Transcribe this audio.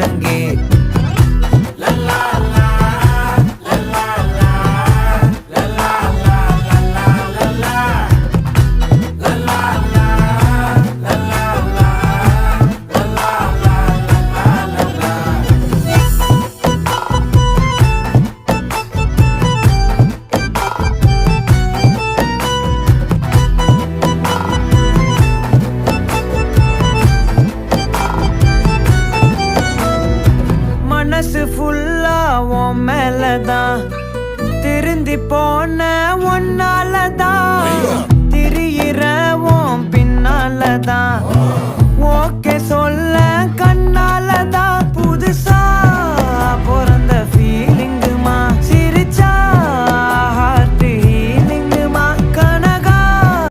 முழங்கே மனசு ஃபுல்லா உன் மேலதான் திருந்தி போன ஒன்னாலதான் திரியிற உன் பின்னாலதான் ஓகே சொல்ல கண்ணாலதான்